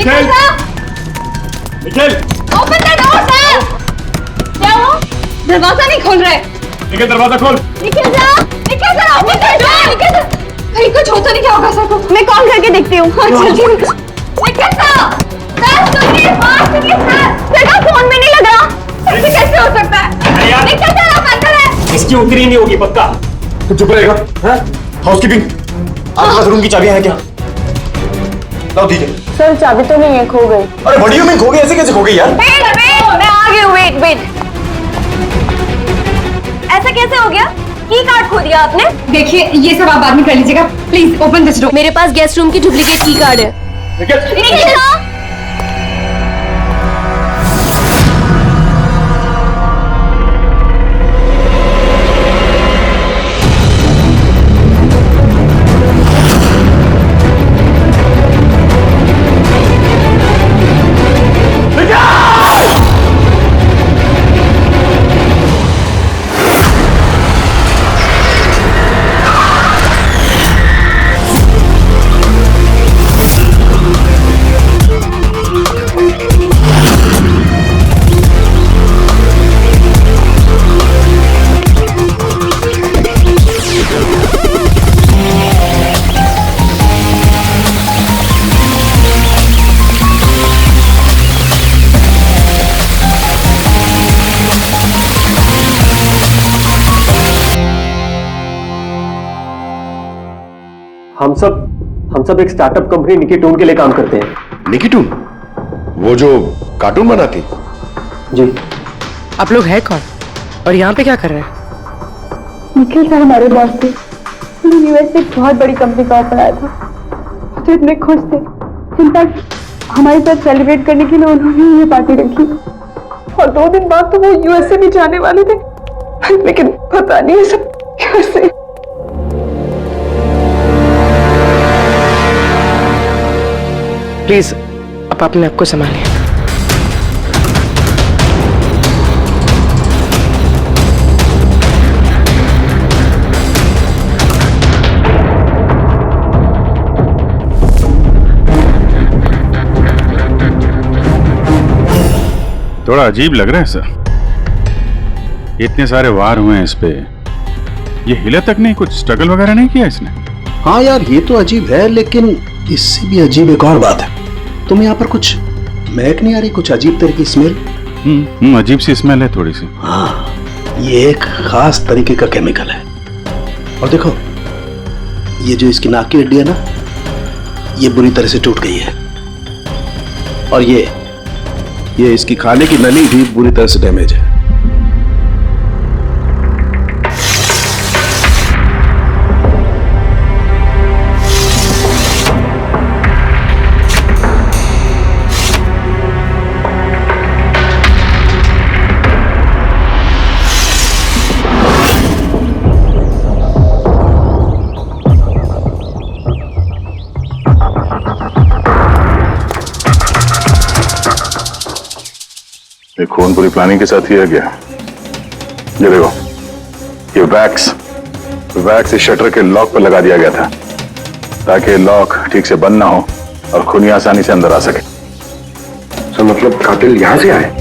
Nikhil Nikhil open the door sir. क्या हुआ? दरवाजा नहीं खोल रहे। निखिल दरवाजा खोल। Nikhil sir open the door. Nikhil sir कहीं कुछ होता नहीं, क्या होगा सर को? मैं कॉल करके देखती हूँ। जल्दी निखिल सर सुनिए, बात सुनिए सर का फोन में नहीं लग रहा। ऐसे कैसे हो सकता है? निखिल सर आप अंदर है। इसकी उतरी नहीं होगी पक्का। तो चुप रहेगा? हाउसकीपिंग आपके पास रूम की चाबियां हैं क्या? लाओ दीजिए। सर चाबी तो नहीं है, खो गई। अरे बड़ियों में खो गई, ऐसे कैसे खो गई यार? वेट मैं आ गई हूँ। वेट ऐसा कैसे हो गया? की कार्ड खो दिया आपने? देखिए ये सब आप बाद में कर लीजिएगा, प्लीज ओपन दिस डोर। मेरे पास गेस्ट रूम की डुप्लीकेट की कार्ड है। निखिल हम सब एक स्टार्टअप कंपनी निकिटून के लिए काम करते हैं। निकिटून? वो जो कार्टून बनाती? जी। आप लोग हैं कौन और यहाँ पे क्या कर रहे हैं? निखिल सर हमारे बॉस थे। उन्होंने यूएस से एक बहुत बड़ी कंपनी का ऑफर आया था, तो इतने खुश थे। इनफैक्ट हमारे साथ सेलिब्रेट करने के लिए उन्होंने ये पार्टी रखी और 2 दिन बाद तो वो यूएस से भी जाने वाले थे, लेकिन पता नहीं ये सब कैसे। प्लीज आप अपने आप को संभालिए। थोड़ा अजीब लग रहा है सर, इतने सारे वार हुए हैं इस पे, ये हिले तक नहीं, कुछ स्ट्रगल वगैरह नहीं किया इसने? हाँ यार ये तो अजीब है, लेकिन इससे भी अजीब एक और बात है। तुम्हें यहाँ पर कुछ महक नहीं आ रही? कुछ अजीब तरह की स्मेल? अजीब सी स्मेल है थोड़ी सी। हाँ ये एक खास तरीके का केमिकल है। और देखो ये जो इसकी नाक की हड्डी है ना, ये बुरी तरह से टूट गई है। और ये इसकी खाने की नली भी बुरी तरह से डैमेज है। ये खून पूरी प्लानिंग के साथ किया गया। ये देखो, ये वैक्स इस शटर के लॉक पर लगा दिया गया था ताकि लॉक ठीक से बंद ना हो और खूनी आसानी से अंदर आ सके। तो मतलब कातिल यहां से आए?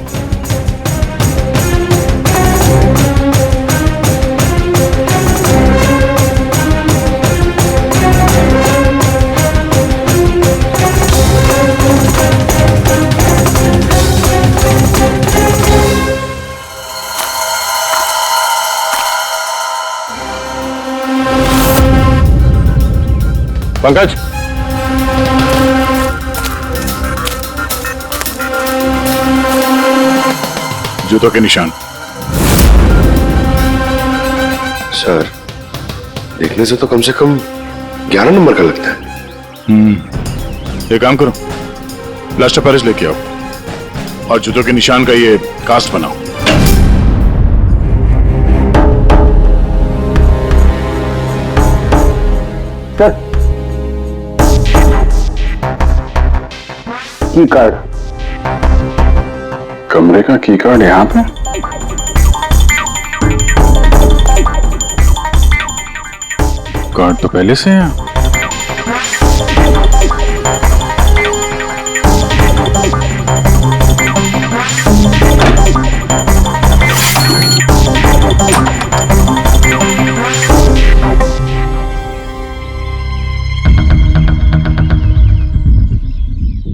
पंकज, जूतों के निशान। सर देखने से तो कम 11 नंबर का लगता है। ये काम करो, प्लास्टर पेरिस लेके आओ और जूतों के निशान का ये कास्ट बनाओ। सर की कार्ड, कमरे का की कार्ड यहाँ पे? कार्ड तो पहले से है।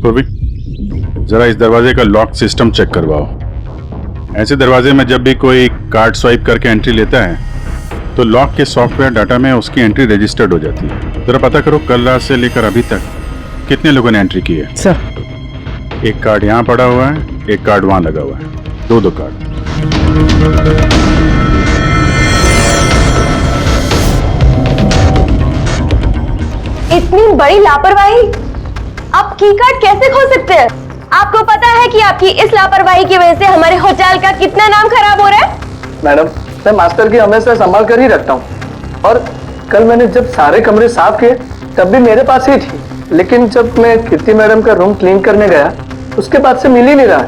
पूर्वी, जरा इस दरवाजे का लॉक सिस्टम चेक करवाओ। ऐसे दरवाजे में जब भी कोई कार्ड स्वाइप करके एंट्री लेता है तो लॉक के सॉफ्टवेयर डाटा में उसकी एंट्री रजिस्टर्ड हो जाती है। जरा पता करो कल रात से लेकर अभी तक कितने लोगों ने एंट्री की है। सर एक कार्ड यहाँ पड़ा हुआ है, एक कार्ड वहां लगा हुआ है, दो कार्ड। इतनी बड़ी लापरवाही, आप की कार्ड कैसे खो सकते हैं? आपको पता है कि आपकी इस लापरवाही की वजह से हमारे होटल का कितना नाम खराब हो रहा है? मैडम, मैं मास्टर की हमेशा संभाल कर ही रखता हूँ और कल मैंने जब सारे कमरे साफ किए तब भी मेरे पास ही थी, लेकिन जब मैं कीर्ति मैडम का रूम क्लीन करने गया उसके बाद से मिल ही नहीं रहा।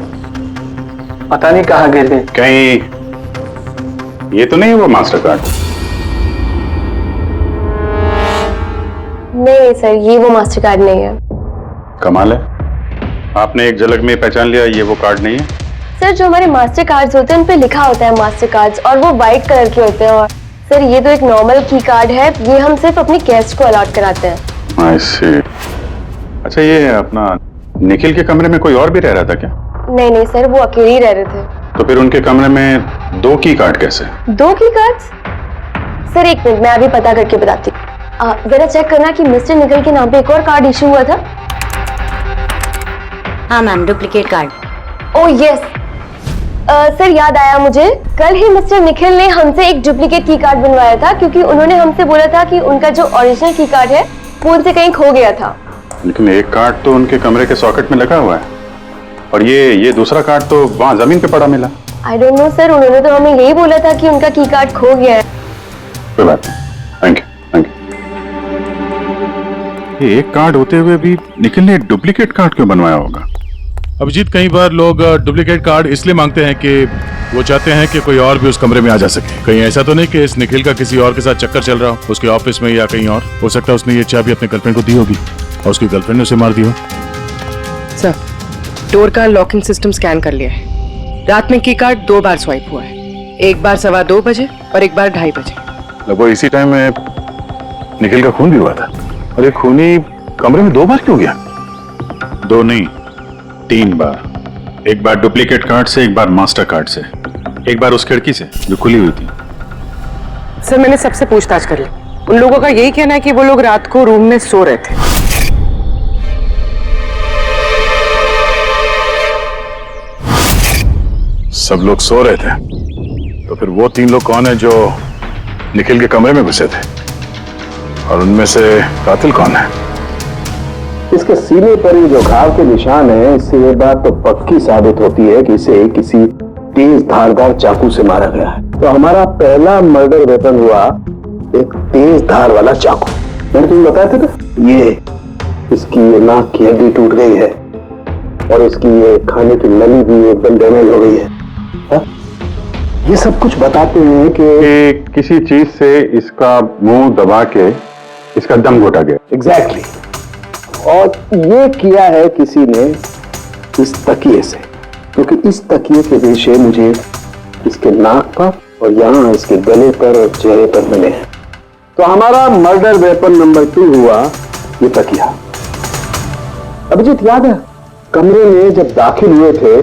पता नहीं कहाँ गिर गई। कहीं ये तो नहीं वो मास्टर कार्ड? नहीं सर, ये वो मास्टर कार्ड नहीं है। कमाल है, आपने एक झलक में पहचान लिया ये वो कार्ड नहीं है। सर, जो हमारे मास्टर कार्ड्स होते हैं उन पे लिखा होता है मास्टर कार्ड्स, और वो व्हाइट कलर के होते हैं। और सर, ये तो एक नॉर्मल की कार्ड है, ये हम सिर्फ अपनी गेस्ट को अलॉट कराते हैं। I see। अच्छा, ये अपना निखिल के कमरे में कोई और भी रह रहा था क्या? नहीं नहीं सर, वो अकेले ही रह रहे थे। तो फिर उनके कमरे में 2 की कार्ड कैसे? 2 की कार्ड्स? सर एक मिनट, मैं अभी पता करके बताती हूँ। जरा चेक करना कि मिस्टर निखिल के नाम पे एक और कार्ड इशू हुआ था। हाँ ma'am, duplicate card. Oh yes sir, याद आया मुझे, कल ही मिस्टर निखिल ने हमसे एक डुप्लीकेट की कार्ड बनवाया था, क्योंकि उन्होंने हमसे बोला था कि उनका जो ओरिजिनल की कार्ड है वो उनसे कहीं खो गया था। लेकिन एक कार्ड तो उनके कमरे के सॉकेट में लगा हुआ है और ये दूसरा कार्ड तो वहां जमीन पे पड़ा मिला। आई डोंट नो सर, उन्होंने तो हमें यही बोला था कि उनका की कार्ड खो गया है। कोई बात नहीं, थैंक यू। ये एक कार्ड होते हुए भी निखिल ने डुप्लीकेट कार्ड क्यों बनवाया होगा? अभिजीत, कई बार लोग डुप्लीकेट कार्ड इसलिए मांगते हैं कि वो चाहते हैं कि कोई और भी उस कमरे में आ जा सके। कहीं ऐसा तो नहीं कि इस निखिल का किसी और के साथ चक्कर चल रहा हो, उसके ऑफिस में या कहीं और। हो सकता है उसने ये चाबी अपने गर्लफ्रेंड को दी होगी और उसकी गर्लफ्रेंड ने उसे मार दी हो। सर, डोर का लॉकिंग सिस्टम स्कैन कर लिया है। रात में की कार्ड 2 बार स्वाइप हुआ है, एक बार 2:15 बजे और एक बार 2:30 बजे। लगभग इसी टाइम में निखिल का खून भी हुआ था। और ये खूनी कमरे में 2 बार क्यों गया? 2 नहीं, 3 बार। एक बार डुप्लीकेट कार्ड से, एक बार मास्टर कार्ड से, एक बार उस खिड़की से जो खुली हुई थी। सर, मैंने सबसे पूछताछ कर ली, उन लोगों का यही कहना है कि वो लोग रात को रूम में सो रहे थे। सब लोग सो रहे थे, तो फिर वो 3 लोग कौन है जो निखिल के कमरे में घुसे थे? और उनमें से कातिल कौन है? इसके सीने पर ये जो घाव के निशान है, इससे ये बात तो पक्की साबित होती है कि इसे किसी तेज धारदार चाकू से मारा गया है। तो हमारा पहला मर्डर वेपन हुआ एक तेज धार वाला चाकू। मैंने तुम्हें बताया था ना, ये इसकी ये नाक की हड्डी टूट गई है और इसकी ये खाने की नली भी एकदम डैमेज हो गई है। हा? ये सब कुछ बताते हैं कि किसी चीज से इसका मुंह दबा के इसका दम घोटा गया। एग्जैक्टली। और ये किया है किसी ने इस तकिए से, क्योंकि इस तकिए के रेशे मुझे इसके नाक पर और यहाँ इसके गले पर और चेहरे पर मिले हैं। तो हमारा मर्डर वेपन नंबर 2 हुआ ये तकिया। अभिजीत, याद है कमरे में जब दाखिल हुए थे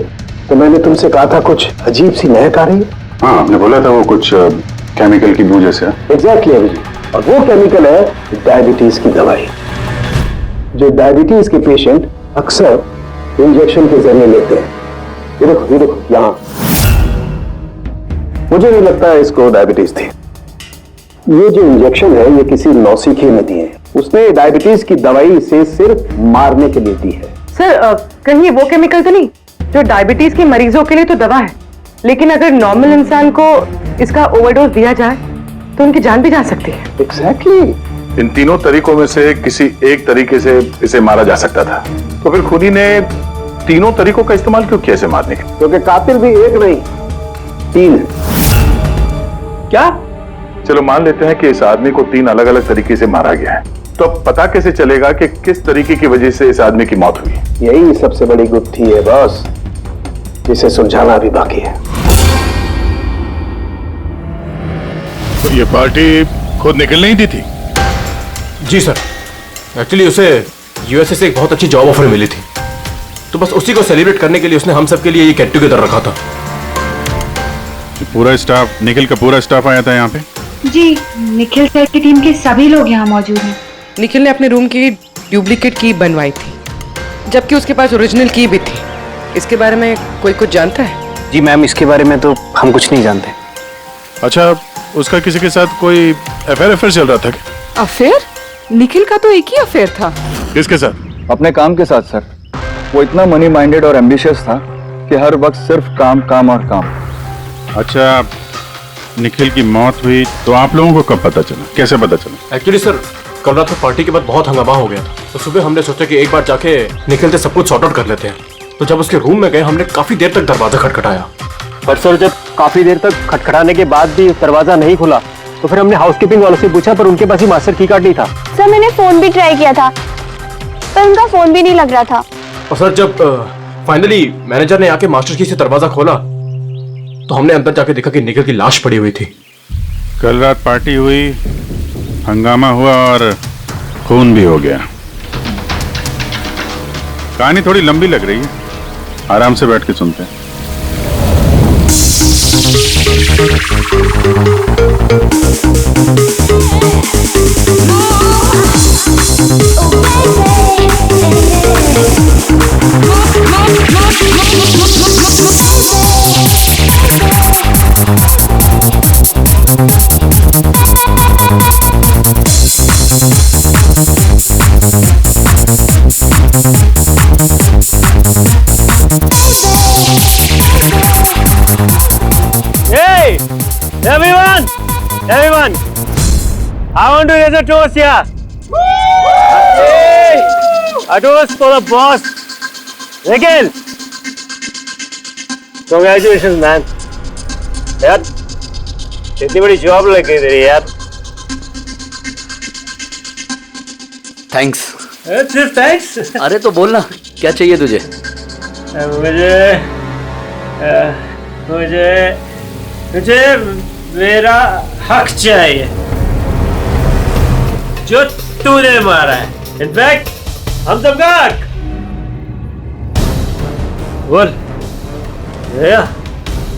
तो मैंने तुमसे कहा था कुछ अजीब सी महक आ रही है? हाँ, आपने बोला था वो कुछ केमिकल की बू जैसे। एग्जैक्टली अभिजीत, और वो केमिकल है डायबिटीज की दवाई, जो डायबिटीज के पेशेंट अक्सर इंजेक्शन के जरिए लेते हैं। ये देखो यहाँ। मुझे नहीं लगता है इसको डायबिटीज थी। ये जो इंजेक्शन है ये किसी नौसिखिए ने दी है। उसने डायबिटीज की दवाई इसे सिर्फ मारने के लिए दी है। सर, कहीं वो केमिकल तो नहीं जो डायबिटीज के मरीजों के लिए तो दवा है, लेकिन अगर नॉर्मल इंसान को इसका ओवरडोज दिया जाए तो उनकी जान भी जा सकती है। एग्जैक्टली। इन तीनों तरीकों में से किसी एक तरीके से इसे मारा जा सकता था, तो फिर खुदी ने तीनों तरीकों का इस्तेमाल क्यों किया इसे मारने के? क्योंकि कातिल भी एक नहीं 3 है। क्या? चलो मान लेते हैं कि इस आदमी को 3 अलग अलग तरीके से मारा गया है, तो अब पता कैसे चलेगा कि किस तरीके की वजह से इस आदमी की मौत हुई? यही सबसे बड़ी गुत्थी है बॉस, जिसे सुलझाना भी बाकी है। तो ये पार्टी खुद निकल नहीं दी थी? जी सर, एक्चुअली उसे यूएसए से एक बहुत अच्छी जॉब ऑफर मिली थी, तो बस उसी को सेलिब्रेट करने के लिए उसने हम सब के लिए ये गेट टुगेदर रखा था। पूरा स्टाफ, निखिल का पूरा स्टाफ आया था यहाँ पे? जी, निखिल सर की टीम के सभी लोग यहाँ मौजूद हैं। निखिल ने अपने रूम की डुप्लीकेट की बनवाई थी, जबकि उसके पास ओरिजिनल की भी थी। इसके बारे में कोई कुछ जानता है? जी मैम, इसके बारे में तो हम कुछ नहीं जानते। अच्छा, उसका किसी के साथ कोई अफेयर चल रहा था क्या? अफेयर? निखिल का तो एक ही अफेयर था। किसके साथ? अपने काम के साथ सर। वो इतना मनी माइंडेड और एम्बिशियस था कि हर वक्त सिर्फ काम काम और काम। अच्छा, निखिल की मौत हुई तो आप लोगों को कब पता चला, कैसे पता चला? एक्चुअली सर, कल रात को पार्टी के बाद बहुत हंगामा हो गया था, तो सुबह हमने सोचा कि एक बार जाके निखिल से सब कुछ सॉर्ट आउट कर लेते हैं। तो जब उसके रूम में गए, हमने काफी देर तक दरवाजा खटखटाया। पर सर, जब काफी देर तक खटखटाने के बाद भी दरवाजा नहीं खुला तो फिर हमने हाउसकीपिंग वालों से पूछा, पर उनके पास ही मास्टर की कार्ड नहीं था। सर मैंने फोन भी ट्राई किया था, पर उनका फोन भी नहीं लग रहा था। और सर, जब फाइनली मैनेजर ने आके मास्टर की से दरवाजा खोला तो हमने अंदर जाके देखा कि निखिल की लाश पड़ी हुई थी। कल रात पार्टी हुई, हंगामा हुआ और खून भी हो गया। कहानी थोड़ी लंबी लग रही है, आराम से बैठ के सुनते हैं। Hey, everyone, I want to raise a toast here. Hey, a toast for the boss, Nikhil. Congratulations, man. यार, इतनी बड़ी जॉब लग गई तेरी यार। थैंक्स। सिर्फ थैंक्स? अरे तो बोलना, क्या चाहिए तुझे? मुझे मेरा हक चाहिए जो तूने मारा है। इनफैक्ट हम सबका हक। बोल भैया,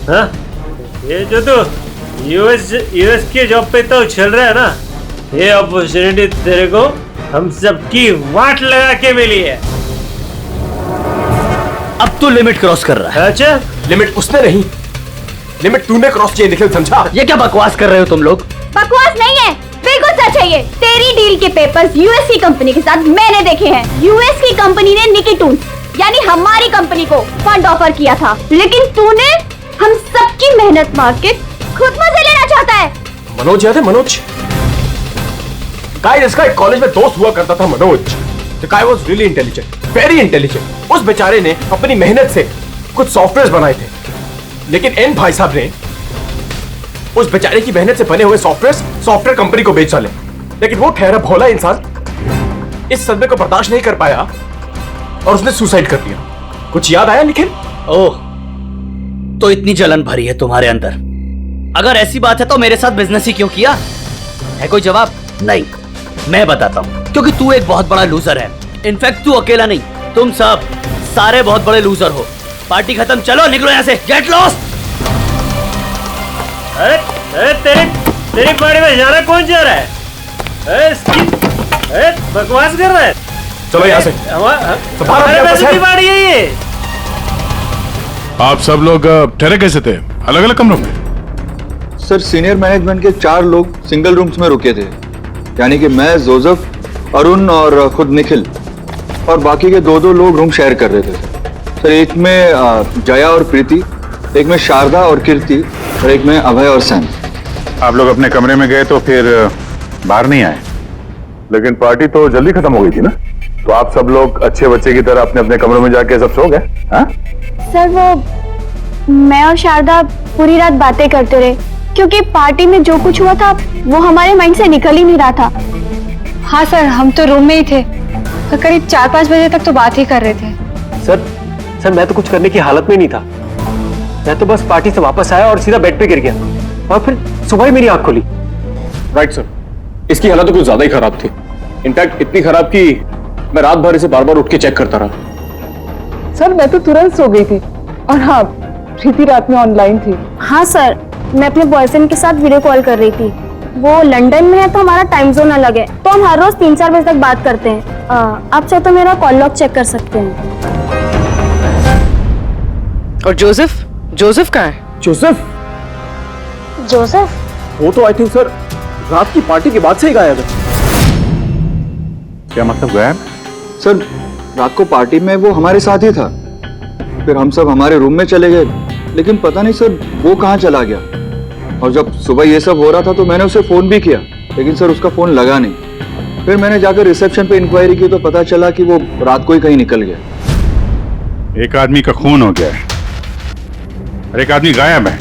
हाँ, ये जो तू यूएस के जॉब पे तो चल रहा है ना, ये अपॉर्चुनिटी तेरे को हम सबकी वाट लगा के मिली है। अब तू लिमिट क्रॉस कर रहा है। अच्छा, लिमिट उसने नहीं, लिमिट तूने क्रॉस किया निखिल, समझा? ये क्या बकवास कर रहे हो तुम लोग? बकवास नहीं है, बिल्कुल सच है ये। तेरी डील के पेपर्स यूएस की कंपनी के साथ मैंने देखे हैं। यूएस की कंपनी ने निकी टूल्स यानी हमारी कंपनी को फंड ऑफर किया था, लेकिन तूने हम सबकी मेहनत मार के खुद मजे लेना चाहता है। मनोज याद है? मनोज, गाइस, इसका एक कॉलेज में दोस्त हुआ करता था Manoj. The guy was really intelligent, very intelligent. उस बेचारे ने अपनी मेहनत से कुछ सॉफ्टवेयर बनाए थे, लेकिन एन भाई साहब ने उस बेचारे की मेहनत से बने हुए सॉफ्टवेयर कंपनी को बेच डाले। लेकिन वो ठहरा भोला इंसान इस सदमे को बर्दाश्त नहीं कर पाया और उसने सुसाइड कर दिया। कुछ याद आया निखिल? ओह, तो इतनी जलन भरी है तुम्हारे अंदर। अगर ऐसी बात है तो मेरे साथ बिजनेस ही क्यों किया? है कोई जवाब? नहीं, मैं बताता हूँ। क्योंकि तू एक बहुत बड़ा लूजर है। इनफैक्ट तू अकेला नहीं, तुम सब सारे बहुत बड़े लूजर हो। पार्टी खत्म, चलो निकलो यहाँ से, गेट लॉस्ट। अरे तेरी पार्टी में जाना कौन जा रहा है? अरे बकवास कर रहा है। चलो यहाँ से, हमारे पैसे की पार्टी है ये। आप सब लोग ठहरे कैसे थे अलग अलग कमरों में? सर, सीनियर मैनेजमेंट के 4 लोग सिंगल रूम्स में रुके थे, यानी कि मैं, जोसेफ, अरुण और खुद निखिल, और बाकी के 2 लोग रूम शेयर कर रहे थे। सर, एक में जया और प्रीति, एक में शारदा और कीर्ति, और एक में अभय और सैम। आप लोग अपने कमरे में गए तो फिर बाहर नहीं आए? लेकिन पार्टी तो जल्दी खत्म हो गई थी ना, तो आप सब लोग अच्छे बच्चे की तरह अपने अपने कमरों में जाके सब सो गए? हाँ? सर, वो मैं और शारदा पूरी रात बातें करते रहे, क्योंकि पार्टी में जो कुछ हुआ था वो हमारे माइंड से निकल ही नहीं रहा था। हाँ सर, हम तो रूम में ही थे और करीब 4-5 बजे तक तो बात ही कर रहे थे। सर, मैं तो कुछ करने की हालत में नहीं था। मैं तो बस पार्टी से वापस आया और सीधा बेड पे गिर गया, और फिर सुबह ही मेरी आंख खुली। राइट सर, इसकी हालत तो कुछ ज्यादा ही खराब थी। इनफैक्ट इतनी खराब कि मैं रात भर इसे बार बार उठ के चेक करता रहा। सर मैं तो तुरंत सो गई थी। और हाँ, प्रीति रात में ऑनलाइन थी। हाँ सर, मैं अपने बॉयफ्रेंड के साथ वीडियो कॉल कर रही थी। वो लंदन में है तो हमारा टाइम जोन अलग है, तो हम हर रोज 3-4 बजे तक बात करते हैं। आप चाहे तो मेरा कॉल लॉग चेक कर सकते हैं। और जोसेफ? जोसेफ कहाँ है? जोसेफ? जोसेफ? वो तो आई थिंक सर रात की पार्टी के बाद से ही गायब है। क्या मतलब गायब? सर रात को पार्टी में वो हमारे साथ ही था, फिर हम सब हमारे रूम में चले गए, लेकिन पता नहीं सर वो कहाँ चला गया। और जब सुबह ये सब हो रहा था तो मैंने उसे फोन भी किया, लेकिन सर उसका फोन लगा नहीं। फिर मैंने जाकर रिसेप्शन पे इंक्वायरी की तो पता चला कि वो रात को ही कहीं निकल गया। एक आदमी का खून हो गया है और एक आदमी गायब है,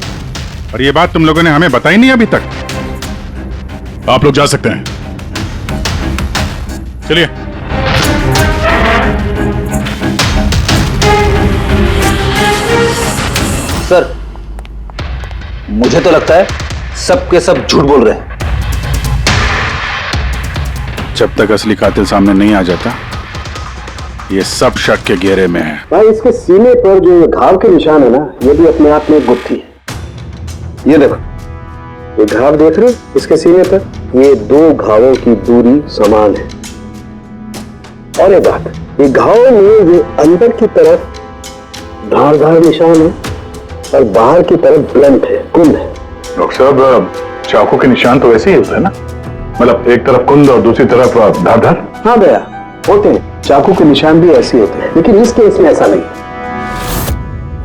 और ये बात तुम लोगों ने हमें बताई नहीं अभी तक। आप लोग जा सकते हैं, चलिए। सर मुझे तो लगता है सब के सब झूठ बोल रहे हैं। जब तक असली कातिल सामने नहीं आ जाता, ये सब शक के घेरे में है। भाई इसके सीने पर जो घाव के निशान है ना, ये भी अपने आप में एक गुत्थी है। ये देखो, ये घाव देख रहे हो इसके सीने पर, ये 2 घावों की दूरी समान है। और एक बात, ये घाव में ये अंदर की तरफ धारदार निशान है और बाहर की तरफ ब्लंट है, कुंद है। डॉक्टर साहब, चाकू के निशान तो वैसे ही होता है ना, मतलब एक तरफ कुंद और दूसरी तरफ धार। हाँ भैया, होते हैं, चाकू के निशान भी ऐसे होते हैं, लेकिन इस केस में ऐसा नहीं है।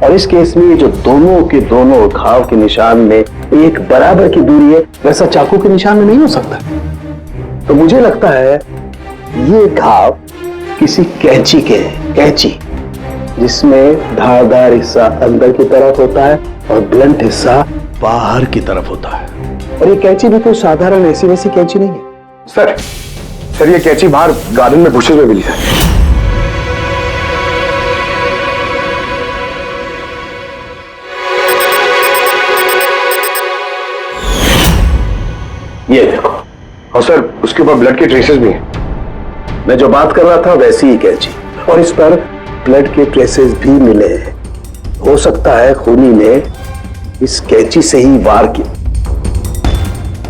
और इस केस में जो दोनों के दोनों घाव के निशान में एक बराबर की दूरी है, वैसा चाकू के निशान में नहीं हो सकता। तो मुझे लगता है ये घाव किसी कैंची के हैं, कैंची जिसमें धारदार हिस्सा अंदर की तरफ होता है और ब्लंट हिस्सा बाहर की तरफ होता है। और ये कैंची भी कोई साधारण ऐसी वैसी कैंची नहीं है। सर ये कैंची बाहर गार्डन में बुशेस में मिली है। ये देखो। और सर उसके ऊपर ब्लड के ट्रेसेस भी हैं। मैं जो बात कर रहा था वैसी ही कैंची, और इस पर ब्लड के ट्रेसेस भी मिले हैं। हो सकता है खूनी ने इस कैंची से ही वार किया।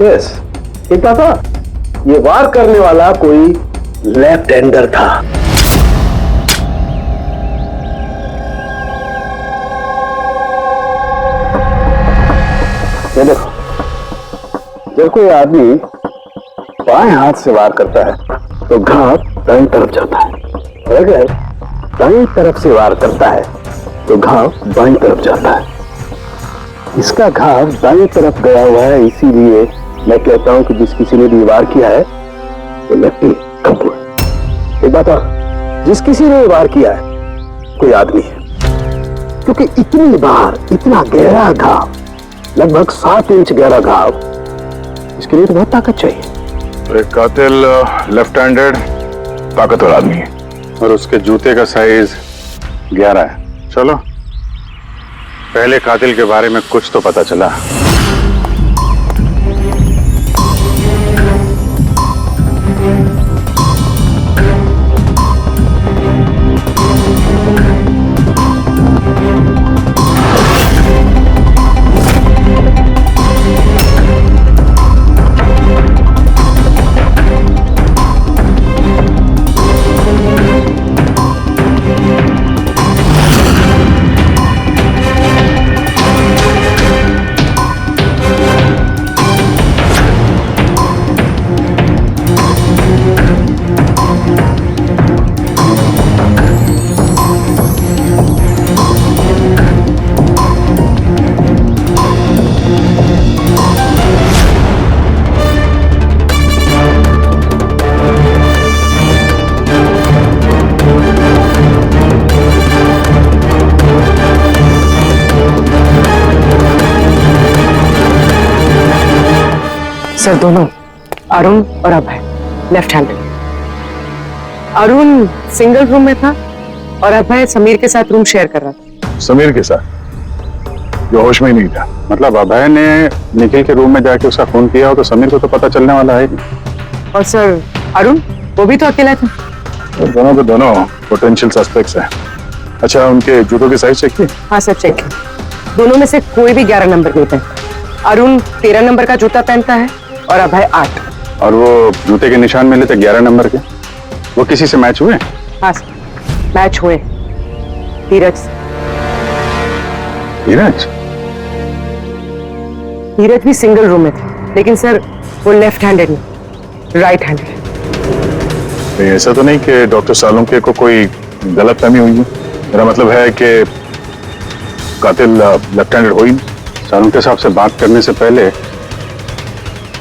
यस, एक बात था, ये वार करने वाला कोई लेफ्ट हैंडर था। ये देखो, जब कोई आदमी बाएं हाथ से वार करता है तो घाव दाईं तरफ जाता है, और अगर दाईं तरफ से वार करता है तो घाव बाईं तरफ जाता है। इसका घाव दाईं तरफ गया हुआ है, इसीलिए मैं कहता हूं कि जिस किसी ने भी वार किया है वो व्यक्ति कपूर। एक बात और, जिस किसी ने वार किया है कोई आदमी है, क्योंकि इतनी बार इतना गहरा घाव, लगभग 7 इंच गहरा घाव, इसके लिए तो बहुत ताकत चाहिए। एक कातिल लेफ्ट हैंडेड ताकतवर आदमी है, और उसके जूते का साइज 11 है। चलो पहले कातिल के बारे में कुछ तो पता चला। सर दोनों, अरुण और Abhay, left handed. Arun single room में था और अभय समीर के साथ रूम शेयर कर रहा था। समीर के साथ, जो होश में ही नहीं था। मतलब अभय ने निखिल के रूम में जाके उसका खून किया हो तो समीर को तो पता चलने वाला है नहीं। और सर अरुण, वो भी तो अकेला था। तो दोनों के दोनों पोटेंशियल सस्पेक्ट्स हैं। अच्छा, उनके जूतों की साइज चेक की? हाँ सर, चेक। दोनों में से कोई भी 11 नंबर नहीं पहनता। अरुण 13 नंबर का जूता पहनता है और अभय 8। और वो जूते के निशान मिले थे 11 नंबर के, वो किसी से मैच हुए? हाँ सर, मैच हुए। धीरज धीरज भी सिंगल रूम में थे, लेकिन सर वो लेफ्ट हैंडेड नहीं, राइट हैंडेड। ऐसा तो नहीं कि डॉक्टर सालुंके को कोई गलतफहमी हुई है? मेरा मतलब है कि कातिल लेफ्ट हैंडेड हो ही नहीं। सालुंके साहब से बात करने से पहले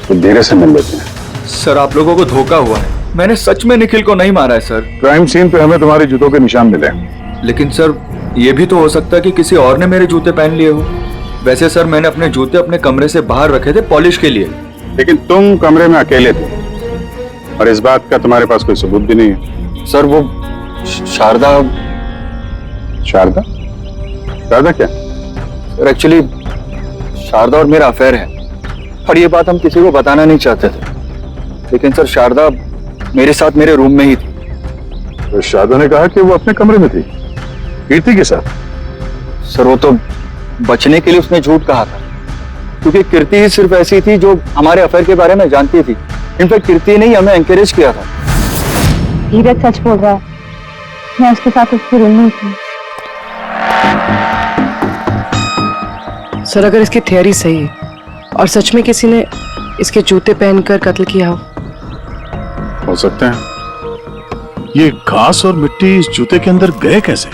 तो धीरज से मिल लेते हैं। सर, आप लोगों को धोखा हुआ है। मैंने सच में निखिल को नहीं मारा है सर। क्राइम सीन पे हमें तुम्हारे जूतों के निशान मिले, लेकिन सर ये भी तो हो सकता है कि किसी और ने मेरे जूते पहन लिए हो। वैसे सर मैंने अपने जूते अपने कमरे से बाहर रखे थे पॉलिश के लिए। लेकिन तुम कमरे में अकेले थे और इस बात का तुम्हारे पास कोई सबूत भी नहीं है। सर वो शारदा शारदा शारदा क्या? सर एक्चुअली शारदा और मेरा अफेयर है, और ये बात हम किसी को बताना नहीं चाहते थे। लेकिन सर शारदा मेरे साथ मेरे रूम में ही थी। तो शारदा ने कहा कि वो अपने कमरे में थी कीर्ति के साथ। सर वो तो बचने के लिए उसने झूठ कहा था, क्योंकि कीर्ति ही सिर्फ ऐसी थी जो हमारे अफेयर के बारे में जानती थी। इनफैक्ट कीर्ति ने ही हमें एनकरेज किया था। धीरज सच बोल रहा है, मैं उसके साथ उसके रूम में थी। सर अगर इसकी थियरी सही है और सच में किसी ने इसके जूते पहनकर कत्ल किया हो सकता है। ये घास और मिट्टी इस जूते के अंदर गए कैसे?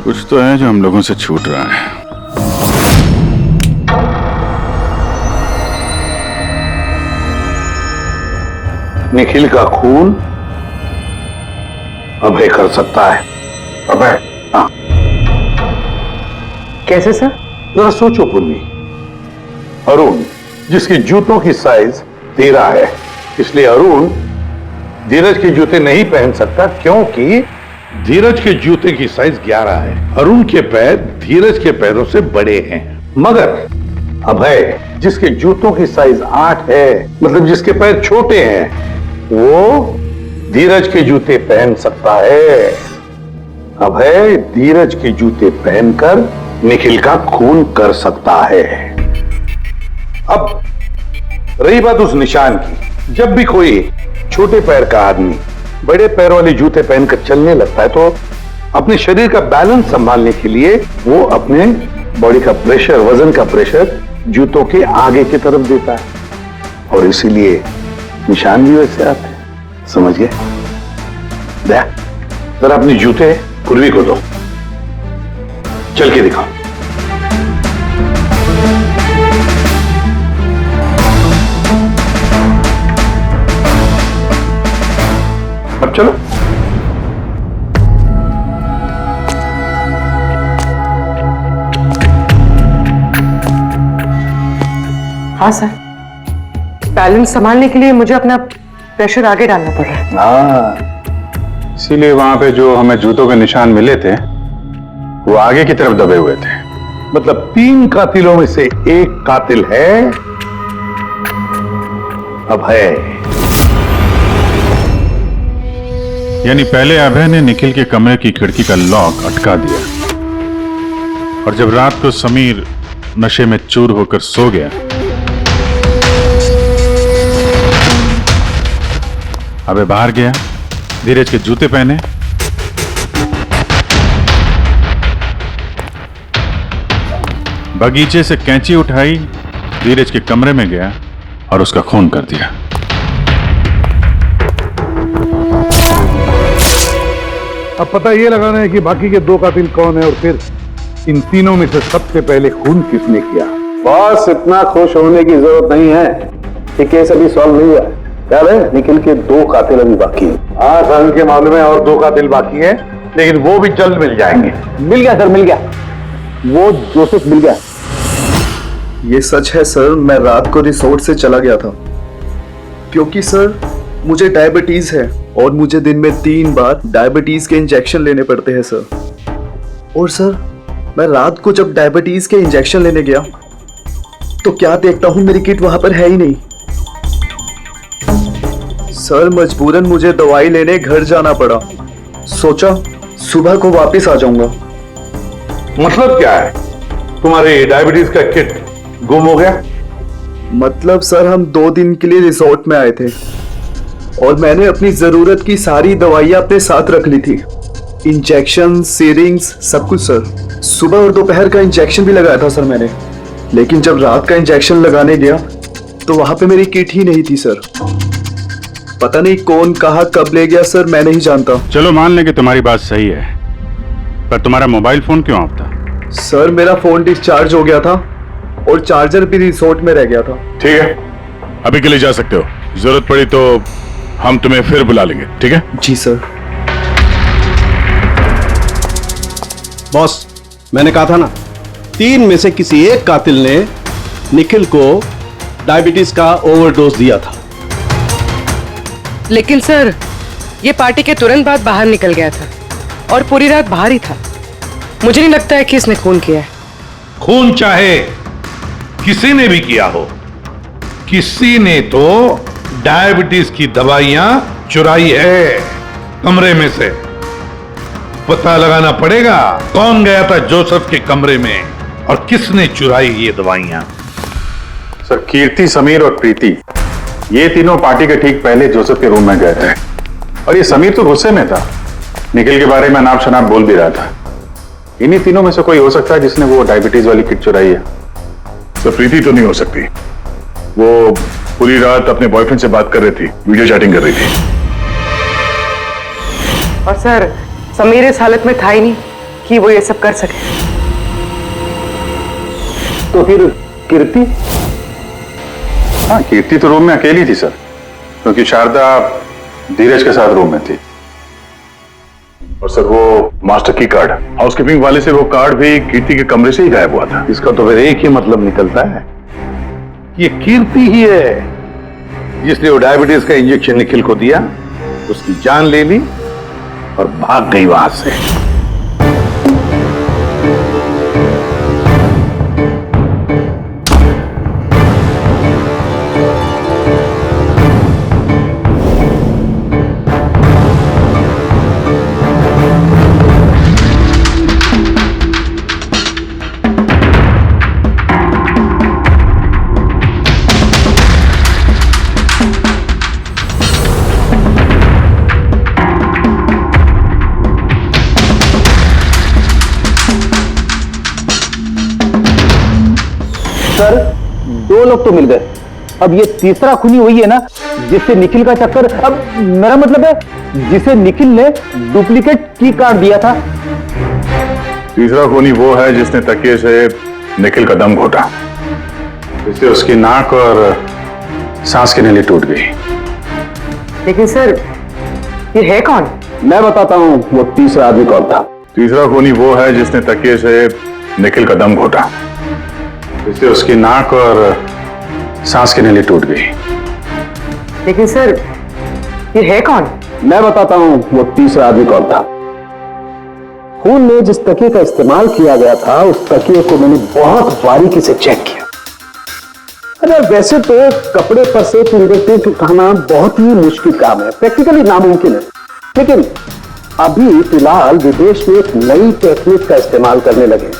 कुछ तो है जो हम लोगों से छूट रहा है। निखिल का खून अभय कर सकता है। अभय? हाँ। कैसे सर? जरा सोचो पूर्वी। अरुण जिसकी जूतों की साइज 13 है, इसलिए अरुण धीरज के जूते नहीं पहन सकता, क्योंकि धीरज के जूते की साइज 11 है। अरुण के पैर धीरज के पैरों से बड़े हैं। मगर अभय जिसके जूतों की साइज 8 है, मतलब जिसके पैर छोटे हैं, वो धीरज के जूते पहन सकता है। अभय धीरज के जूते पहनकर निखिल का खून कर सकता है। अब रही बात उस निशान की, जब भी कोई छोटे पैर का आदमी बड़े पैरों वाले जूते पहनकर चलने लगता है तो अपने शरीर का बैलेंस संभालने के लिए वो अपने बॉडी का प्रेशर, वजन का प्रेशर जूतों के आगे की तरफ देता है, और इसीलिए निशान भी वैसे आते हैं। समझ गए? जरा अपने जूते पूर्वी को दो, चल के दिखाओ। अब चलो। हाँ सर, बैलेंस संभालने के लिए मुझे अपना प्रेशर आगे डालना पड़ रहा है। हाँ, इसीलिए वहां पे जो हमें जूतों के निशान मिले थे वो आगे की तरफ दबे हुए थे। मतलब 3 कातिलों में से एक कातिल है अभय। यानी पहले अभय ने निखिल के कमरे की खिड़की का लॉक अटका दिया, और जब रात को समीर नशे में चूर होकर सो गया, अभय बाहर गया, धीरज के जूते पहने, बगीचे से कैंची उठाई, धीरज के कमरे में गया और उसका खून कर दिया। अब पता ये लगाना है कि बाकी के 2 कातिल कौन है, और फिर इन तीनों में से सबसे पहले खून किसने किया। बस इतना खुश होने की जरूरत नहीं है, ये केस अभी सॉल्व नहीं हुआ है। याद है, निखिल के 2 कातिल अभी बाकी हैं। हाँ सर, के मामले में और 2 कातिल बाकी हैं, लेकिन वो भी जल्द मिल जाएंगे। मिल गया सर, मिल गया, वो जोसेफ मिल गया। ये सच है सर, मैं रात को रिसोर्ट से चला गया था क्योंकि सर मुझे डायबिटीज है और मुझे दिन में 3 बार डायबिटीज के इंजेक्शन लेने पड़ते हैं सर। और सर मैं रात को जब डायबिटीज के इंजेक्शन लेने गया तो क्या देखता हूं मेरी किट वहां पर है ही नहीं। सर मजबूरन मुझे दवाई लेने घर जाना पड़ा सोचा सुबह को वापस आ जाऊंगा। मतलब क्या है? तुम्हारे डायबिटीज का किट गुम हो गया? मतलब सर, हम 2 दिन के लिए रिसोर्ट में आए थे और मैंने अपनी जरूरत की सारी दवाइयां अपने साथ रख ली थी। इंजेक्शन, सीरिंग्स, सब कुछ सर। सुबह और दोपहर का इंजेक्शन भी लगाया था सर मैंने, लेकिन जब रात का इंजेक्शन लगाने गया तो वहां पे मेरी किट ही नहीं थी सर। पता नहीं कौन कहा कब ले गया सर, मैं नहीं जानता। चलो मान लें कि तुम्हारी बात सही है, पर तुम्हारा मोबाइल फोन क्यों ऑफ था? सर मेरा फोन डिस्चार्ज हो गया था और चार्जर भी रिसोर्ट में रह गया था। ठीक है, अभी के लिए जा सकते हो। जरूरत पड़ी तो हम तुम्हें फिर बुला लेंगे, ठीक है? जी सर। बॉस, मैंने कहा था ना, 3 में से किसी एक कातिल ने निखिल को डायबिटीज का ओवरडोज दिया था। लेकिन सर, ये पार्टी के तुरंत बाद बाहर निकल गया था और पूरी रात बाहर ही था। मुझे नहीं लगता है कि इसने खून किया है। खून चाहे किसी ने भी किया हो, किसी ने तो डायबिटीज की दवाइयां चुराई है कमरे में से। पता लगाना पड़ेगा कौन गया था जोसेफ के कमरे में और किसने चुराई ये दवाइयां। सर, कीर्ति, समीर और प्रीति, ये तीनों पार्टी के ठीक पहले जोसेफ के रूम में गए थे और ये समीर तो गुस्से में था, निखिल के बारे में नाम शनाप बोल भी रहा था। इन्हीं तीनों में से कोई हो सकता है जिसने वो डायबिटीज वाली किट चुराई है। तो प्रीति तो नहीं हो सकती, वो पूरी रात अपने बॉयफ्रेंड से बात कर रही थी, वीडियो चैटिंग कर रही थी। और सर, समीर इस हालत में था ही नहीं कि वो ये सब कर सके। तो फिर कीर्ति? हाँ, कीर्ति तो रूम में अकेली थी सर, क्योंकि शारदा धीरज के साथ रूम में थी। और सर, वो मास्टर की कार्ड, हाउसकीपिंग वाले से वो कार्ड भी कीर्ति के कमरे से ही गायब हुआ था। इसका तो फिर एक ही मतलब निकलता है, ये कीर्ति ही है जिसने वो डायबिटीज का इंजेक्शन निखिल को दिया, उसकी जान ले ली और भाग गई वहां से। सर, 2 लोग तो मिल गए, अब ये तीसरा खूनी हुई है ना जिससे निखिल का चक्कर। अब मेरा मतलब है जिसे निखिल ने डुप्लीकेट की कार्ड दिया था। तीसरा खूनी वो है जिसने तकिए से निखिल का दम घोटा, इससे उसकी नाक और सांस की नली टूट गई। लेकिन सर, ये है कौन? मैं बताता हूं वो तीसरा आदमी कौन था। तीसरा खूनी वो है जिसने तकिए से निखिल का दम घोटा, इससे उसकी नाक और सांस की नली टूट गई। लेकिन सर, ये है कौन? मैं बताता हूं वो तीसरा आदमी कौन था। खून में जिस तकिए का इस्तेमाल किया गया था, उस तकिए को मैंने बहुत बारीकी से चेक किया। अरे वैसे तो कपड़े पर से फिंगरप्रिंट उठाना बहुत ही मुश्किल काम है, प्रैक्टिकली नामुमकिन है, लेकिन अभी फिलहाल विदेश में एक नई टेक्निक का इस्तेमाल करने लगे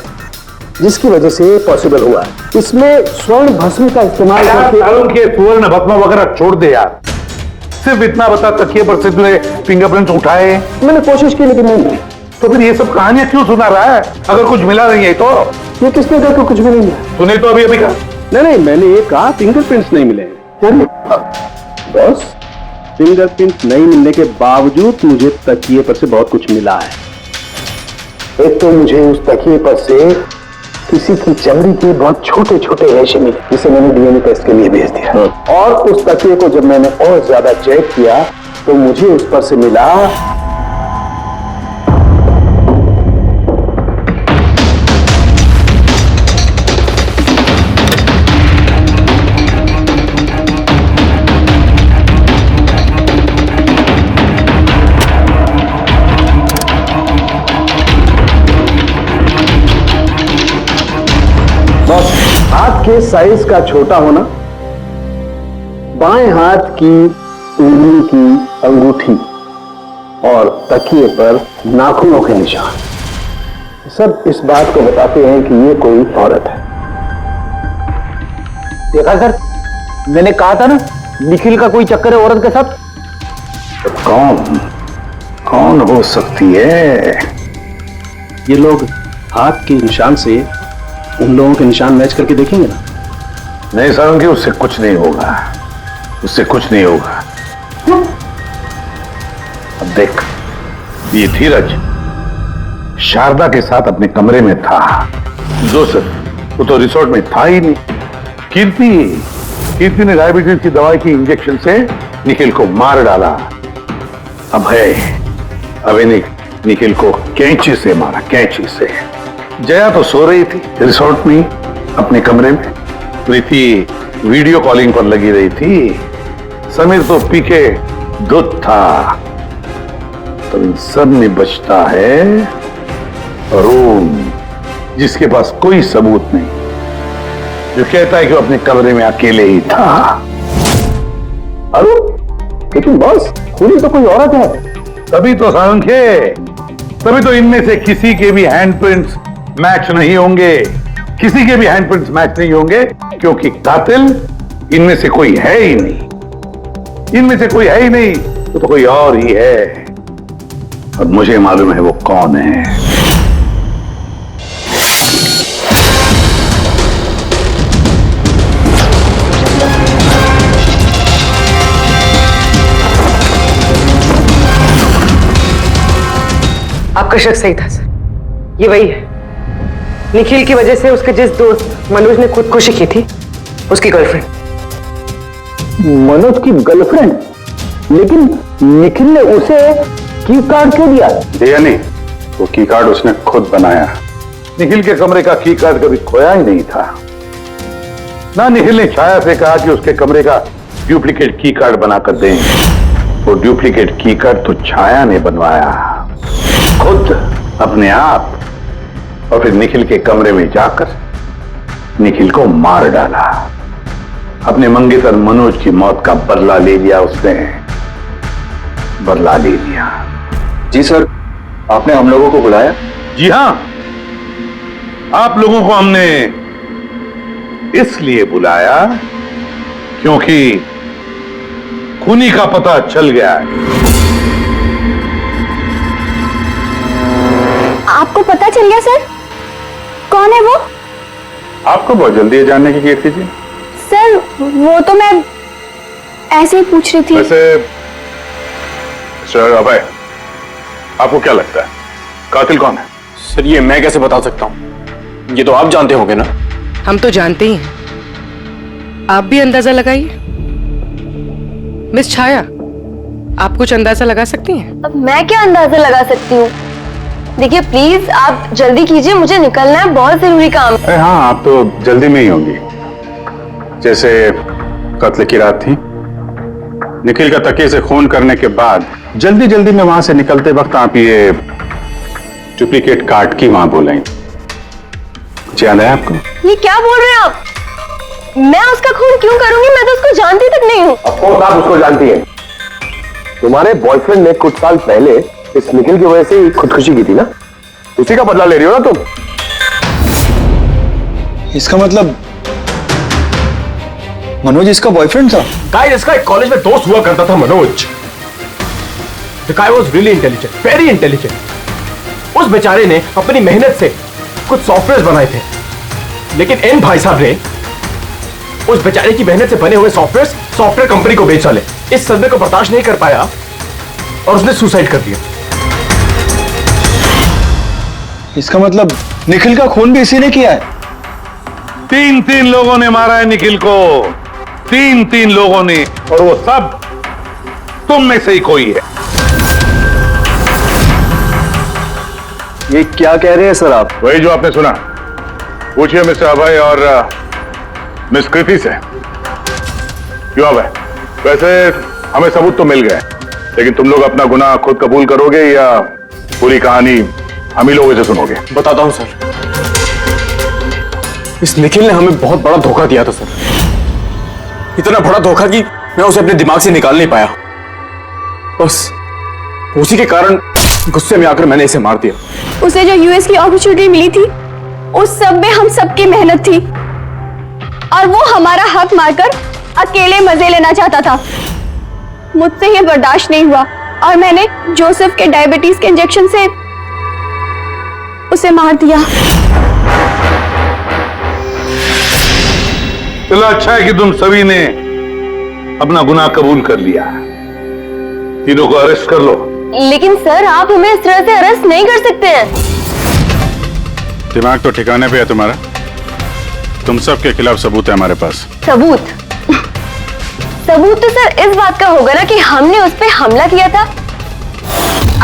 जिसकी वजह से पॉसिबल हुआ है। इसमें स्वर्ण भस्म का इस्तेमाल करके सुवर्ण भस्म वगैरह छोड़ दे यार, सिर्फ इतना बता, तकिए पर से तूने फिंगरप्रिंट्स उठाए? मैंने कोशिश की लेकिन नहीं मिली। तो फिर ये सब कहानियां क्यों सुना रहा है? अगर कुछ मिला नहीं है तो? ये किसने कहा कुछ भी नहीं मिला? तूने तो अभी कहा। नहीं, मैंने ये कहा फिंगरप्रिंट्स नहीं मिले। बॉस, फिंगरप्रिंट नहीं मिलने के बावजूद मुझे तकिए पर से बहुत कुछ मिला है। एक तो मुझे उस तकिए पर से किसी की चमड़ी के बहुत छोटे छोटे रेशे मिले, जिसे मैंने डीएनए टेस्ट के लिए भेज दिया। और उस तकिए को जब मैंने और ज्यादा चेक किया तो मुझे उस पर से मिला हाथ के साइज का छोटा होना, बाएं हाथ की उंगली की अंगूठी और तकिए पर नाखूनों के निशान, सब इस बात को बताते हैं कि ये कोई औरत है। देखा सर, मैंने कहा था ना निखिल का कोई चक्कर है औरत के साथ। तो कौन हो सकती है? ये लोग हाथ के निशान से उन लोगों के निशान मैच करके देखेंगे ना। नहीं सारंगी, उससे कुछ नहीं होगा, उससे कुछ नहीं होगा। अब देख, ये धीरज शारदा के साथ अपने कमरे में था, जोसेफ वो तो रिसोर्ट में था ही नहीं। कीर्ति ने डायबिटीज की दवाई की इंजेक्शन से निखिल को मार डाला। अब इन्हें निखिल को कैंची से मारा, कैंची से। जया तो सो रही थी रिसोर्ट में अपने कमरे में, प्रीति वीडियो कॉलिंग पर लगी रही थी, समीर तो पी के दूध था। तो इन सब में बचता है अरुण, जिसके पास कोई सबूत नहीं, जो कहता है कि वो अपने कमरे में अकेले ही था। अरुण, लेकिन बॉस खूनी तो कोई औरत है। तभी तो सांख्य, तभी तो इनमें से किसी के भी हैंडप्रिंट्स मैच नहीं होंगे, किसी के भी हैंडप्रिंट्स मैच नहीं होंगे, क्योंकि कातिल इनमें से कोई है ही नहीं। इनमें से कोई है ही नहीं, तो कोई और ही है, और मुझे मालूम है वो कौन है। आपका शक सही था सर, ये वही है। निखिल की वजह से उसके जिस दोस्त मनोज ने खुदकुशी की थी, उसकी गर्लफ्रेंड। मनोज की गर्लफ्रेंड? लेकिन निखिल ने उसे की कार्ड क्यों दिया? नहीं, वो की कार्ड उसने खुद बनाया। निखिल के कमरे का की कार्ड कभी खोया ही नहीं था ना। निखिल ने छाया से कहा कि उसके कमरे का डुप्लीकेट की कार्ड बनाकर देंगे। वो डुप्लीकेट की कार्ड तो छाया ने बनवाया खुद, अपने आप, और फिर निखिल के कमरे में जाकर निखिल को मार डाला। अपने मंगेतर मनोज की मौत का बदला ले लिया उसने, बदला ले लिया। जी सर, आपने हम लोगों को बुलाया? जी हां, आप लोगों को हमने इसलिए बुलाया क्योंकि खूनी का पता चल गया है। आपको पता चल गया सर? कौन है वो? आपको बहुत जल्दी है जानने की, कीर्ति जी। सर वो तो मैं ऐसे ही पूछ रही थी। वैसे सर अभय, आपको क्या लगता है कातिल कौन है? सर ये मैं कैसे बता सकता हूं, ये तो आप जानते होंगे ना। हम तो जानते ही हैं, आप भी अंदाजा लगाइए। मिस छाया, आप कुछ अंदाजा लगा सकती हैं? अब मैं क्या अंदाजा लगा सकती हूँ? देखिए प्लीज आप जल्दी कीजिए, मुझे निकलना है, बहुत जरूरी काम है। हाँ, आप तो जल्दी में ही होंगी। जैसे कत्ल की रात थी, निखिल का तकिए से खून करने के बाद जल्दी जल्दी में वहां से निकलते वक्त आप ये डुप्लीकेट कार्ड की वहां बोल रही थी, याद है आपको? ये क्या बोल रहे हैं आप? मैं उसका खून क्यों करूंगी? मैं तो उसको जानती तक नहीं हूँ। ऑफकोर्स आप उसको जानती हैं। तुम्हारे बॉयफ्रेंड ने कुछ साल पहले इस निखिल की वजह से खुदकुशी की थी ना, उसी का बदला ले रही हो ना तुम। इसका मतलब मनोज इसका बॉयफ्रेंड था? गाइस, इसका एक कॉलेज में दोस्त हुआ करता था Manoj. The guy was really intelligent, very intelligent। उस बेचारे ने अपनी मेहनत से कुछ सॉफ्टवेयर बनाए थे, लेकिन एन भाई साहब ने उस बेचारे की मेहनत से बने हुए सॉफ्टवेयर कंपनी को बेच डाले। इस सदमे को बर्दाश्त नहीं कर पाया और उसने सुसाइड कर दिया। इसका मतलब निखिल का खून भी इसी ने किया है? 3 लोगों ने मारा है निखिल को, 3 लोगों ने, और वो सब तुम में से ही कोई है। ये क्या कह रहे हैं सर आप? वही जो आपने सुना। पूछिए मिस्टर अभय और मिस कृति से। क्यों अभय? वैसे हमें सबूत तो मिल गए, लेकिन तुम लोग अपना गुनाह खुद कबूल करोगे या पूरी कहानी हम ही लोगों से सुनोगे? बताता हूं सर। इस निखिल ने हमें बहुत बड़ा धोखा दिया था सर, इतना बड़ा धोखा कि मैं उसे अपने दिमाग से निकाल नहीं पाया। उसी के कारण गुस्से में आकर मैंने इसे मार दिया। उसे जो यूएस की अपॉर्चुनिटी मिली थी उस सब में हम सबकी मेहनत थी और वो हमारा हक मारकर अकेले मजे लेना चाहता था। मुझसे ये बर्दाश्त नहीं हुआ और मैंने जोसेफ के डायबिटीज के इंजेक्शन से उसे मार दिया। चलो अच्छा है कि तुम सभी ने अपना गुनाह कबूल कर लिया। तीनों को अरेस्ट कर लो। लेकिन सर आप हमें इस तरह से अरेस्ट नहीं कर सकते हैं। दिमाग तो ठिकाने पे है तुम्हारा। तुम सब के खिलाफ सबूत है हमारे पास। सबूत? सबूत तो सर इस बात का होगा ना कि हमने उस पर हमला किया था।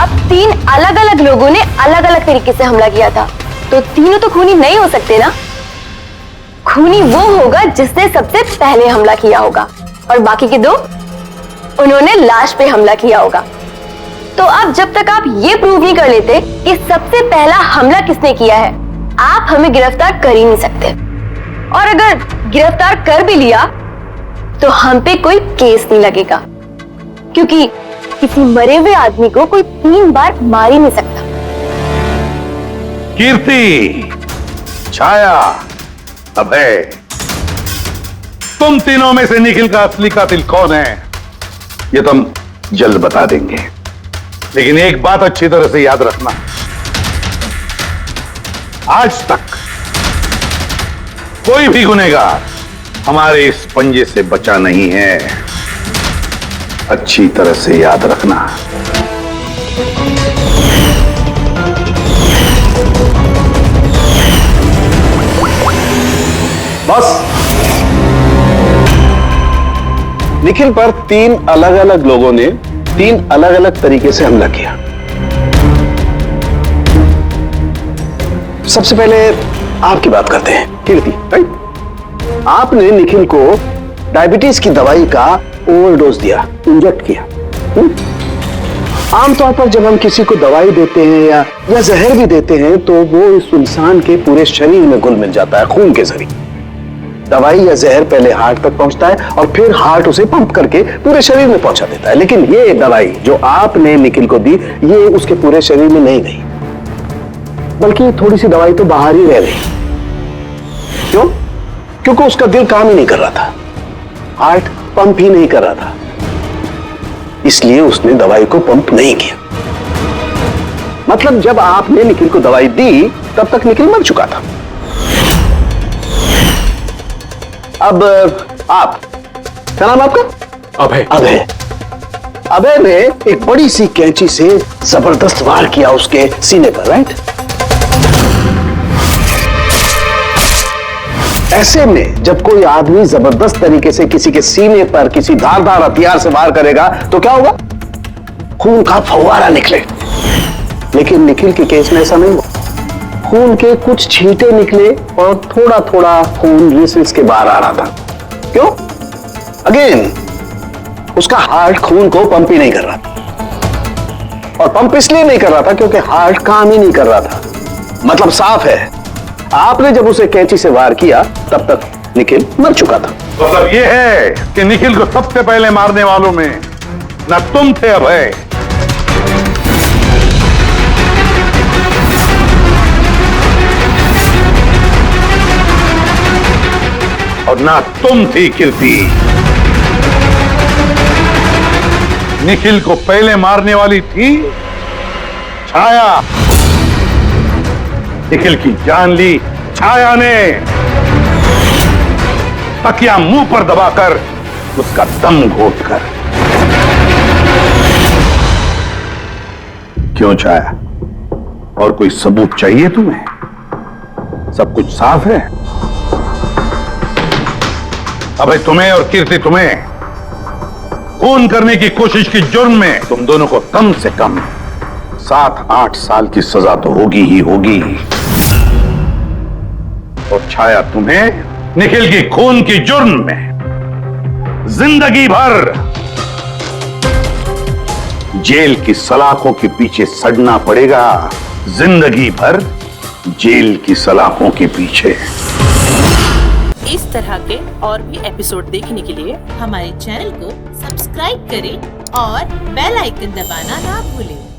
अब 3 अलग अलग लोगों ने अलग अलग तरीके से हमला किया था, तो तीनों तो खूनी नहीं हो सकते ना। खूनी वो होगा जिसने सबसे पहले हमला किया होगा और बाकी के 2 उन्होंने लाश पे हमला किया होगा। तो अब जब तक आप ये प्रूव नहीं कर लेते कि सबसे पहला हमला किसने किया है, आप हमें गिरफ्तार कर ही नहीं सकते। और अगर गिरफ्तार कर भी लिया तो हम पे कोई केस नहीं लगेगा, क्योंकि किसी मरे हुए आदमी को कोई 3 बार मार ही नहीं सकता। कीर्ति, छाया, अभय, तुम तीनों में से निखिल का असली कातिल कौन है ये तो हम जल्द बता देंगे। लेकिन एक बात अच्छी तरह से याद रखना, आज तक कोई भी गुनहगार हमारे इस पंजे से बचा नहीं है। अच्छी तरह से याद रखना। बस निखिल पर 3 अलग अलग लोगों ने 3 अलग अलग तरीके से हमला किया। सबसे पहले आपकी बात करते हैं, कीर्ति। राइट? आपने निखिल को डायबिटीज की दवाई का ओवरडोज दिया, इंजेक्ट किया। आमतौर पर जब हम किसी को दवाई देते हैं या जहर भी देते हैं तो वो इस इंसान के पूरे शरीर में घुल मिल जाता है खून के जरिए। दवाई या जहर पहले हार्ट तक पहुंचता है और फिर हार्ट उसे पंप करके पूरे शरीर में पहुंचा देता है। लेकिन ये दवाई जो आपने निखिल को दी, ये उसके पूरे शरीर में नहीं गई, बल्कि थोड़ी सी दवाई तो बाहर ही रह गई। क्यों? क्योंकि उसका दिल काम ही नहीं कर रहा था, हार्ट पंप ही नहीं कर रहा था, इसलिए उसने दवाई को पंप नहीं किया। मतलब जब आपने निखिल को दवाई दी तब तक निखिल मर चुका था। अब आप, क्या नाम आपका? अभय। अभय। अभय ने एक बड़ी सी कैंची से जबरदस्त वार किया उसके सीने पर। राइट? ऐसे में जब कोई आदमी जबरदस्त तरीके से किसी के सीने पर किसी धारदार हथियार से वार करेगा तो क्या होगा? खून का फव्वारा निकले। लेकिन निखिल के केस में ऐसा नहीं हुआ। खून के कुछ छींटे निकले और थोड़ा थोड़ा खून रिस के बाहर आ रहा था। क्यों? अगेन उसका हार्ट खून को पंप ही नहीं कर रहा था, और पंप इसलिए नहीं कर रहा था क्योंकि हार्ट काम ही नहीं कर रहा था। मतलब साफ है, आपने जब उसे कैंची से वार किया तब तक निखिल मर चुका था। मतलब यह है कि निखिल को सबसे पहले मारने वालों में न तुम थे अभय, और ना तुम थी कीर्ति। निखिल को पहले मारने वाली थी छाया। निखिल की जान ली छाया ने, तकिया मुंह पर दबाकर उसका दम घोटकर। क्यों छाया, और कोई सबूत चाहिए तुम्हें? सब कुछ साफ है। अबे तुम्हें और कीर्ति, तुम्हें खून करने की कोशिश की जुर्म में तुम दोनों को कम से कम 7-8 साल की सजा तो होगी ही होगी। और छाया, तुम्हें निखिल की खून की जुर्म में जिंदगी भर जेल की सलाखों के पीछे सड़ना पड़ेगा। जिंदगी भर जेल की सलाखों के पीछे। इस तरह के और भी एपिसोड देखने के लिए हमारे चैनल को सब्सक्राइब करें और बेल आइकन दबाना ना भूलें।